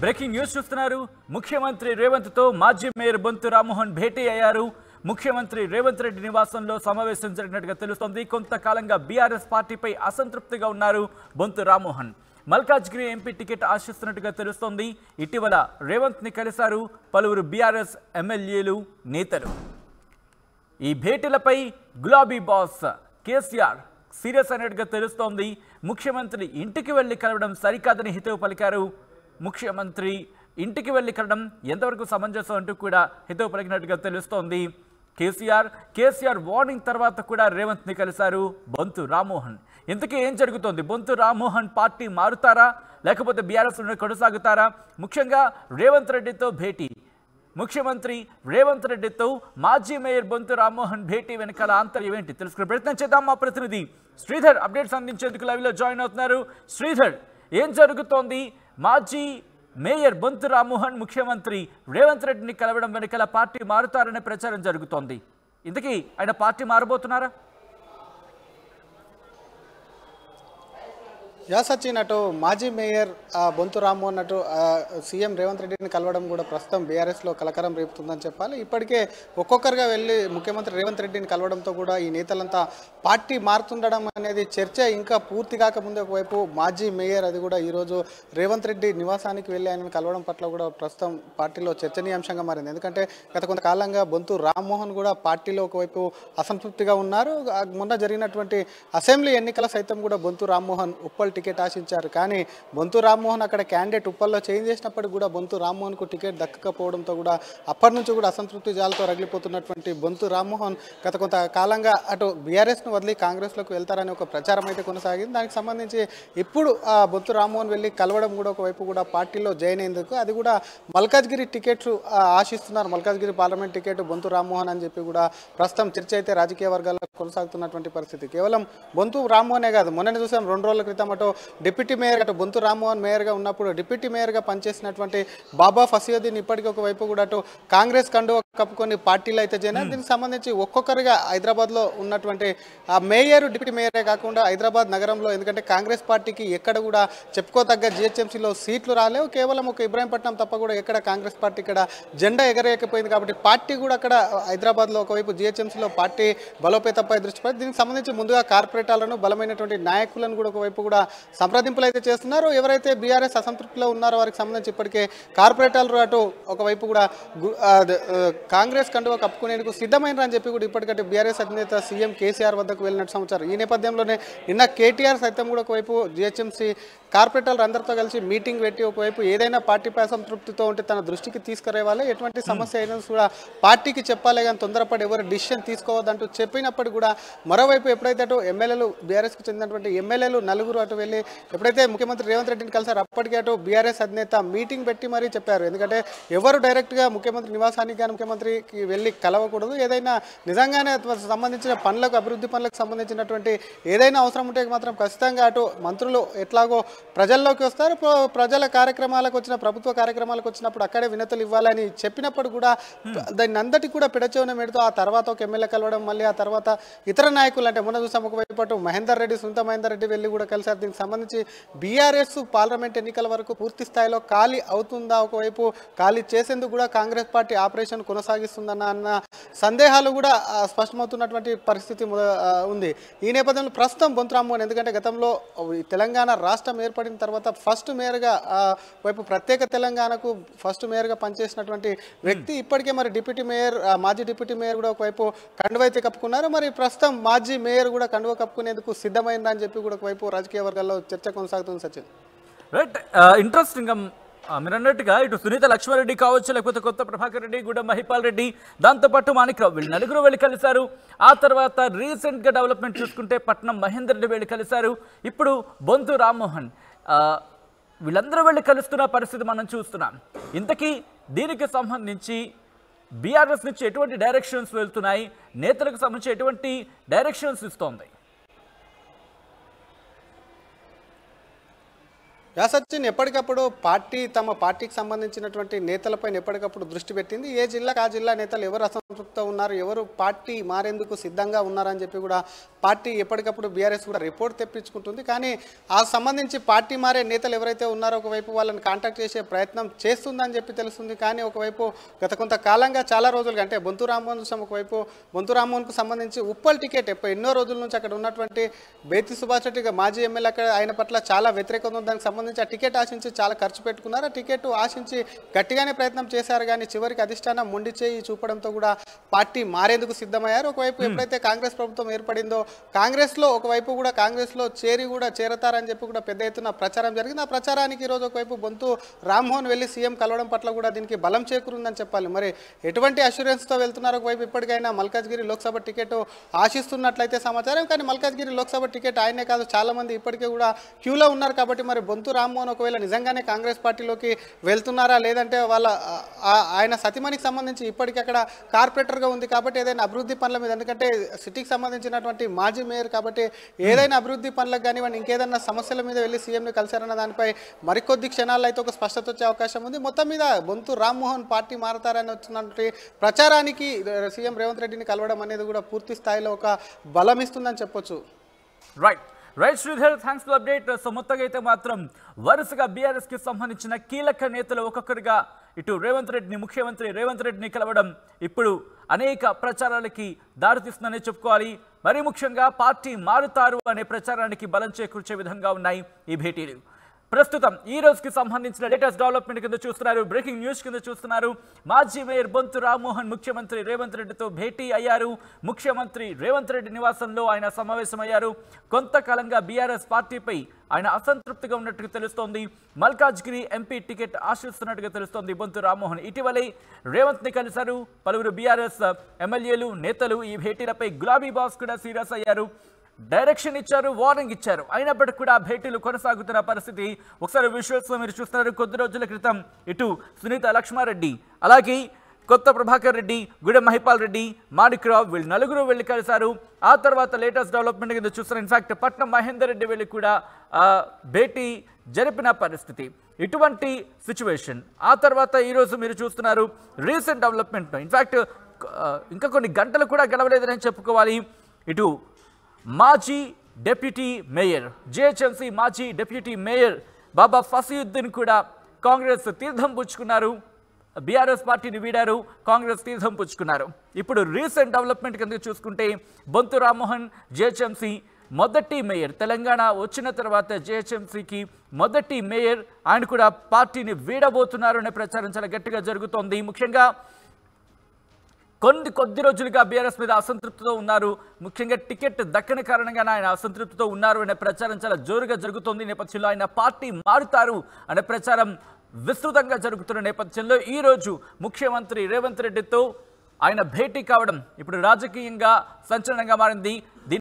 Breaking news చూస్తున్నారు. ముఖ్యమంత్రి రేవంత్ తో మాజీ మేయర్ బొంతు రామ్మోహన్ భేటీ అయ్యారు. ముఖ్యమంత్రి రేవంత్ రెడ్డి నివాసంలో సమావేశం జరిగినట్టుగా తెలుస్తోంది. కొంతకాలంగా బీఆర్ఎస్ పార్టీపై అసంతృప్తిగా ఉన్నారు బొంతు రామ్మోహన్. మల్కాజ్గిరి ఎంపీ టికెట్ ఆశిస్తున్నట్టుగా తెలుస్తోంది. ఇటీవల రేవంత్ ని కలిశారు పలువురు బీఆర్ఎస్ ఎమ్మెల్యేలు, నేతలు. ఈ భేటీలపై గులాబీ బాస్ కేసీఆర్ సీరియస్ అయినట్టుగా తెలుస్తోంది. ముఖ్యమంత్రి ఇంటికి వెళ్లి కలవడం సరికాదని హితవు పలికారు. ముఖ్యమంత్రి ఇంటికి వెళ్లి కలవడం ఎంతవరకు సమంజసం అంటూ కూడా హితవు పలికినట్టుగా తెలుస్తోంది. కేసీఆర్ వార్నింగ్ తర్వాత కూడా రేవంత్ ని కలిశారు బొంతు రామ్మోహన్. ఇంతకీ ఏం జరుగుతోంది? బొంతు రామ్మోహన్ పార్టీ మారుతారా లేకపోతే బీఆర్ఎస్ కొనసాగుతారా? ముఖ్యంగా రేవంత్ రెడ్డితో భేటీ, ముఖ్యమంత్రి రేవంత్ రెడ్డితో మాజీ మేయర్ బొంతు రామ్మోహన్ భేటీ వెనకాల ఆంతర్యం ఏంటి తెలుసుకునే ప్రయత్నం చేద్దాం. మా ప్రతినిధి శ్రీధర్ అప్డేట్స్ అందించేందుకు లైవ్లో జాయిన్ అవుతున్నారు. శ్రీధర్, ఏం జరుగుతోంది? మాజీ మేయర్ బొంతు రామ్మోహన్ ముఖ్యమంత్రి రేవంత్ రెడ్డిని కలవడం వెనకాల పార్టీ మారుతారనే ప్రచారం జరుగుతోంది. ఇంతకీ ఆయన పార్టీ మారబోతున్నారా? సచిన్, అటు మాజీ మేయర్ బొంతు రామ్మోహన్ అటు సీఎం రేవంత్ రెడ్డిని కలవడం కూడా ప్రస్తుతం బీఆర్ఎస్లో కలకరం రేపుతుందని చెప్పాలి. ఇప్పటికే ఒక్కొక్కరుగా వెళ్ళి ముఖ్యమంత్రి రేవంత్ రెడ్డిని కలవడంతో కూడా ఈ నేతలంతా పార్టీ మారుతుండడం అనేది చర్చ ఇంకా పూర్తి కాకముందే ఒకవైపు మాజీ మేయర్ అది కూడా ఈరోజు రేవంత్ రెడ్డి నివాసానికి వెళ్ళి ఆయనను కలవడం పట్ల కూడా ప్రస్తుతం పార్టీలో చర్చనీయాంశంగా మారింది. ఎందుకంటే గత కొంతకాలంగా బొంతు రామ్మోహన్ కూడా పార్టీలో ఒకవైపు అసంతృప్తిగా ఉన్నారు. మొన్న జరిగినటువంటి అసెంబ్లీ ఎన్నికల సైతం కూడా బొంతు రామ్మోహన్ ఉప్పల్ టికెట్ ఆశించారు. కానీ బొంతు రామ్మోహన్ అక్కడ క్యాండిడేట్ ఉప్పల్లో చేంజ్ చేసినప్పటికీ కూడా బొంతు రామ్మోహన్కు టికెట్ దక్కకపోవడంతో కూడా అప్పటి నుంచి కూడా అసంతృప్తి జాలతో రగిలిపోతున్నటువంటి బొంతు రామ్మోహన్ గత కొంతకాలంగా అటు బీఆర్ఎస్ను వదిలి కాంగ్రెస్లోకి వెళ్తారని ఒక ప్రచారం అయితే కొనసాగింది. దానికి సంబంధించి ఇప్పుడు బొంతు రామ్మోహన్ వెళ్ళి కలవడం కూడా ఒకవైపు కూడా పార్టీలో జాయిన్ అయ్యేందుకు, అది కూడా మల్కాజ్గిరి టికెట్ ఆశిస్తున్నారు. మల్కాజ్గిరి పార్లమెంట్ టికెట్ బొంతు రామ్మోహన్ అని చెప్పి కూడా ప్రస్తుతం చర్చ అయితే రాజకీయ వర్గాల్లో కొనసాగుతున్నటువంటి పరిస్థితి. కేవలం బొంతు రామ్మోహనే కాదు, మొన్న చూసాం 2 రోజుల క్రితం అటు డిప్యూటీ మేయర్ అటు బొంతు రామ్మోహన్ మేయర్గా ఉన్నప్పుడు డిప్యూటీ మేయర్గా పనిచేసినటువంటి బాబా ఫసియుద్దీన్ ఇప్పటికీ ఒకవైపు కూడా అటు కాంగ్రెస్ కండువా కప్పుకొని పార్టీలు అయితే చేరినారు. దీనికి సంబంధించి ఒక్కొక్కరిగా హైదరాబాద్లో ఉన్నటువంటి ఆ మేయర్ డిప్యూటీ మేయరే కాకుండా హైదరాబాద్ నగరంలో, ఎందుకంటే కాంగ్రెస్ పార్టీకి ఎక్కడ కూడా చెప్పుకోతగ్గ జిహెచ్ఎంసీలో సీట్లు రాలేవు, కేవలం ఒక ఇబ్రాహీంపట్నం తప్ప కూడా ఎక్కడ కాంగ్రెస్ పార్టీ ఇక్కడ జెండా ఎగరేయకపోయింది. కాబట్టి పార్టీ కూడా అక్కడ హైదరాబాద్లో ఒకవైపు జిహెచ్ఎంసీలో పార్టీ బలోపేతపై దృష్టి పెట్టి దీనికి సంబంధించి ముందుగా కార్పొరేటర్లను, బలమైనటువంటి నాయకులను కూడా ఒకవైపు కూడా సంప్రదింపులు అయితే చేస్తున్నారు. ఎవరైతే బీఆర్ఎస్ అసంతృప్తిలో ఉన్నారో వారికి సంబంధించి ఇప్పటికే కార్పొరేటర్లు అటు ఒకవైపు కూడా కాంగ్రెస్ కండువా కప్పుకునేందుకు సిద్ధమైనని చెప్పి కూడా ఇప్పటికంటే బీఆర్ఎస్ అధినేత సీఎం కేసీఆర్ వద్దకు వెళ్ళినట్టు సమాచారం. ఈ నేపథ్యంలోనే నిన్న కేటీఆర్ సైతం కూడా ఒకవైపు జిహెచ్ఎంసీ కార్పొరేటర్లు అందరితో కలిసి మీటింగ్ పెట్టి ఒకవైపు ఏదైనా పార్టీపై అసంతృప్తితో ఉంటే తన దృష్టికి తీసుకురావాలి, ఎటువంటి సమస్య అయినా కూడా పార్టీకి చెప్పాలి, కానీ తొందరపడి ఎవరు డిసిషన్ తీసుకోవద్దంటూ చెప్పినప్పటికీ కూడా మరోవైపు ఎప్పుడైతే అటు ఎమ్మెల్యేలు బీఆర్ఎస్కి చెందినటువంటి ఎమ్మెల్యేలు నలుగురు అటు వెళ్ళి ఎప్పుడైతే ముఖ్యమంత్రి రేవంత్ రెడ్డిని కలిసారు అప్పటికే అటు బీఆర్ఎస్ అధినేత మీటింగ్ పెట్టి మరీ చెప్పారు. ఎందుకంటే ఎవరు డైరెక్ట్గా ముఖ్యమంత్రి నివాసానికి కానీ ముఖ్యమంత్రికి వెళ్ళి కలవకూడదు, ఏదైనా నిజంగానే సంబంధించిన పనులకు, అభివృద్ధి పనులకు సంబంధించినటువంటి ఏదైనా అవసరం ఉంటే మాత్రం ఖచ్చితంగా అటు మంత్రులు ఎట్లాగో ప్రజల్లోకి వస్తారు, ప్రజల కార్యక్రమాలకు వచ్చిన ప్రభుత్వ కార్యక్రమాలకు వచ్చినప్పుడు అక్కడే వినతులు ఇవ్వాలని చెప్పినప్పుడు కూడా దాన్ని అందరికీ కూడా పిడచోన పెడుతూ ఆ తర్వాత ఒక ఎమ్మెల్యే కలవడం, మళ్ళీ ఆ తర్వాత ఇతర నాయకులు అంటే మొన్న చూసాం ఒకవైపు అటు మహేందర్ రెడ్డి, సునీత మహేందర్ రెడ్డి వెళ్ళి కూడా కలిసారు. దీనికి సంబంధించి బీఆర్ఎస్ పార్లమెంట్ ఎన్నికల వరకు పూర్తి స్థాయిలో ఖాళీ అవుతుందా, ఒకవైపు ఖాళీ చేసేందుకు కూడా కాంగ్రెస్ పార్టీ ఆపరేషన్ కొనసాగిస్తుందన్న సందేహాలు కూడా స్పష్టమవుతున్నటువంటి పరిస్థితి ఉంది. ఈ నేపథ్యంలో ప్రస్తుతం బొంతు రామ్మోహన్, ఎందుకంటే గతంలో తెలంగాణ రాష్ట్రం ఏర్పడిన తర్వాత ఫస్ట్ మేయర్గా వైపు ప్రత్యేక తెలంగాణకు ఫస్ట్ మేయర్గా పనిచేసినటువంటి వ్యక్తి, ఇప్పటికే మరి డిప్యూటీ మేయర్, మాజీ డిప్యూటీ మేయర్ కూడా ఒకవైపు కండువా అయితే కప్పుకున్నారు. మరి ప్రస్తుతం మాజీ మేయర్ కూడా కండువా కప్పుకునేందుకు సిద్ధమైందని చెప్పి కూడా ఒకవైపు రాజకీయ వర్గాల్లో చర్చ కొనసాగుతుంది. Sachin, right, interesting. మీరు అన్నట్టుగా ఇటు సునీత లక్ష్మారెడ్డి కావచ్చు, లేకపోతే కొత్త ప్రభాకర్ రెడ్డి, గూడ మహిపాల్ రెడ్డి, దాంతోపాటు మాణిక్రావు, వీళ్ళు నలుగురు వెళ్ళి కలిశారు. ఆ తర్వాత రీసెంట్గా డెవలప్మెంట్ చూసుకుంటే పట్నం మహేందర్ రెడ్డి వెళ్ళి కలిశారు. ఇప్పుడు బొంతు రామ్మోహన్, వీళ్ళందరూ వెళ్ళి కలుస్తున్న పరిస్థితి మనం చూస్తున్నాం. ఇంతకీ దీనికి సంబంధించి బీఆర్ఎస్ నుంచి ఎటువంటి డైరెక్షన్స్ వెళ్తున్నాయి, నేతలకు సంబంధించి ఎటువంటి డైరెక్షన్స్ ఇస్తోంది? సచిన్ ఎప్పటికప్పుడు తమ పార్టీకి సంబంధించినటువంటి నేతలపైన ఎప్పటికప్పుడు దృష్టి పెట్టింది. ఏ జిల్లాకు ఆ జిల్లా నేతలు ఎవరు అసంతృప్తితో ఉన్నారు, ఎవరు పార్టీ మారేందుకు సిద్ధంగా ఉన్నారని చెప్పి కూడా పార్టీ ఎప్పటికప్పుడు బీఆర్ఎస్ కూడా రిపోర్ట్ తెప్పించుకుంటుంది. కానీ ఆ సంబంధించి పార్టీ మారే నేతలు ఎవరైతే ఉన్నారో ఒకవైపు వాళ్ళని కాంటాక్ట్ చేసే ప్రయత్నం చేస్తుందని చెప్పి తెలుస్తుంది. కానీ ఒకవైపు గత కొంతకాలంగా చాలా రోజులుగా అంటే బొంతు రామ్మోహన్ చూసాం. ఒకవైపు బొంతు రామ్మోహన్కు సంబంధించి ఉప్పల్ టికెట్ ఎన్నో రోజుల నుంచి అక్కడ ఉన్నటువంటి బేతి సుభాష్ రెడ్డి మాజీ ఎమ్మెల్యే అక్కడ ఆయన పట్ల చాలా వ్యతిరేకత ఉంది. దానికి సంబంధించి ఆ టికెట్ ఆశించి చాలా ఖర్చు పెట్టుకున్నారు. ఆ టికెట్ ఆశించి గట్టిగానే ప్రయత్నం చేశారు. కానీ చివరికి అధిష్టానం మొండి చేయి చూపడంతో కూడా పార్టీ మారేందుకు సిద్ధమయ్యారు. ఒకవైపు ఎప్పుడైతే కాంగ్రెస్ ప్రభుత్వం ఏర్పడిందో కాంగ్రెస్లో ఒకవైపు కూడా కాంగ్రెస్లో చేరతారని చెప్పి కూడా పెద్ద ఎత్తున ప్రచారం జరిగింది. ఆ ప్రచారానికి ఈరోజు ఒకవైపు బొంతు రామ్మోహన్ వెళ్ళి సీఎం కలవడం పట్ల కూడా దీనికి బలం చేకూరుందని చెప్పాలి. మరి ఎటువంటి అష్యూరెన్స్తో వెళ్తున్నారు? ఒకవైపు ఇప్పటికైనా మల్కాజ్గిరి లోక్సభ టికెట్ ఆశిస్తున్నట్లయితే సమాచారం. కానీ మల్కాజ్గిరి లోక్సభ టికెట్ ఆయనే కాదు చాలా మంది ఇప్పటికే కూడా క్యూలో ఉన్నారు. కాబట్టి మరి బొంతు రామ్మోహన్ ఒకవేళ నిజంగానే కాంగ్రెస్ పార్టీలోకి వెళ్తున్నారా లేదంటే ఆయన సతీమణికి సంబంధించి ఇప్పటికీ అక్కడ కార్పొరేటర్గా ఉంది కాబట్టి ఏదైనా అభివృద్ధి పనుల మీద, ఎందుకంటే సిటీకి సంబంధించినటువంటి మాజీ మేయర్ కాబట్టి ఏదైనా అభివృద్ధి పనులకు కానివ్వండి ఇంకేదైనా సమస్యల మీద వెళ్ళి సీఎంని కలిశారన్న దానిపై మరికొద్ది క్షణాల్లో అయితే ఒక స్పష్టత వచ్చే అవకాశం ఉంది. మొత్తం మీద బొంతు రామ్మోహన్ పార్టీ మారతారని వచ్చినటువంటి ప్రచారానికి సీఎం రేవంత్ రెడ్డిని కలవడం అనేది కూడా పూర్తి స్థాయిలో ఒక బలం ఇస్తుందని చెప్పొచ్చు. Right Sridhar, thanks for update. So మొత్తంగా అయితే మాత్రం వరుసగా బీఆర్ఎస్ కి సంబంధించిన కీలక నేతలు ఒక్కొక్కరిగా ఇటు ముఖ్యమంత్రి రేవంత్ రెడ్డిని కలవడం ఇప్పుడు అనేక ప్రచారాలకి దారితీస్తుందనే చెప్పుకోవాలి. మరీ ముఖ్యంగా పార్టీ మారుతారు అనే ప్రచారానికి బలం చేకూర్చే విధంగా ఉన్నాయి ఈ భేటీలు. ప్రస్తుతం ఈ రోజుకి సంబంధించిన లేటెస్ట్ డెవలప్మెంట్ కింద చూస్తున్నారు, బ్రేకింగ్ న్యూస్ కింద చూస్తున్నారు. మాజీ మేయర్ బొంతు రామ్మోహన్ ముఖ్యమంత్రి రేవంత్ రెడ్డితో భేటీ అయ్యారు. ముఖ్యమంత్రి రేవంత్ రెడ్డి నివాసంలో ఆయన సమావేశమయ్యారు. కొంతకాలంగా బీఆర్ఎస్ పార్టీపై ఆయన అసంతృప్తిగా ఉన్నట్టుగా తెలుస్తోంది. మల్కాజ్గిరి ఎంపీ టికెట్ ఆశిస్తున్నట్టుగా తెలుస్తోంది బొంతు రామ్మోహన్. ఇటీవలే రేవంత్ ని కలిశారు. పలువురు బీఆర్ఎస్ ఎమ్మెల్యేలు నేతలు ఈ భేటీలపై గులాబీ బాస్ కూడా సీరియస్ అయ్యారు. డైరెక్షన్ ఇచ్చారు, వార్నింగ్ ఇచ్చారు. అయినప్పటికీ కూడా భేటీలు కొనసాగుతున్న పరిస్థితి ఒకసారి విజువల్స్ లో మీరు చూస్తున్నారు. కొద్ది రోజుల క్రితం ఇటు సునీత లక్ష్మారెడ్డి, అలాగే కొత్త ప్రభాకర్ రెడ్డి, గుడెం మహిపాల్ రెడ్డి, మాణిక్రావు వీళ్ళు నలుగురు వెళ్ళి కలిశారు. ఆ తర్వాత లేటెస్ట్ డెవలప్మెంట్ కింద చూస్తున్నారు. ఇన్ఫాక్ట్ పట్నం మహేందర్ రెడ్డి వెళ్ళి కూడా భేటీ జరిపిన పరిస్థితి. ఇటువంటి సిచ్యువేషన్ ఆ తర్వాత ఈరోజు మీరు చూస్తున్నారు రీసెంట్ డెవలప్మెంట్. ఇన్ఫాక్ట్ ఇంకా కొన్ని గంటలు కూడా గడవలేదని చెప్పుకోవాలి. ఇటు మాజీ డిప్యూటీ మేయర్ జిహెచ్ఎంసీ మాజీ డిప్యూటీ మేయర్ బాబా ఫసీయుద్దీన్ కూడా కాంగ్రెస్ తీర్థం పుచ్చుకున్నారు. బీఆర్ఎస్ పార్టీని వీడారు, కాంగ్రెస్ తీర్థం పుచ్చుకున్నారు. ఇప్పుడు రీసెంట్ డెవలప్మెంట్ కింద చూసుకుంటే బొంతు రామ్మోహన్ జిహెచ్ఎంసీ మొదటి మేయర్, తెలంగాణ వచ్చిన తర్వాత జిహెచ్ఎంసీకి మొదటి మేయర్, ఆయన కూడా పార్టీని వీడబోతున్నారు అనే ప్రచారం చాలా గట్టిగా జరుగుతోంది. ముఖ్యంగా కొద్ది రోజులుగా బీఆర్ఎస్ మీద అసంతృప్తితో ఉన్నారు. ముఖ్యంగా టికెట్ దక్కని కారణంగానే ఆయన అసంతృప్తితో ఉన్నారు అనే ప్రచారం చాలా జోరుగా జరుగుతోంది. నేపథ్యంలో ఆయన పార్టీ మారుతారు అనే ప్రచారం విస్తృతంగా జరుగుతున్న నేపథ్యంలో ఈరోజు ముఖ్యమంత్రి రేవంత్ రెడ్డితో ఆయన భేటీ కావడం ఇప్పుడు రాజకీయంగా సంచలనంగా మారింది.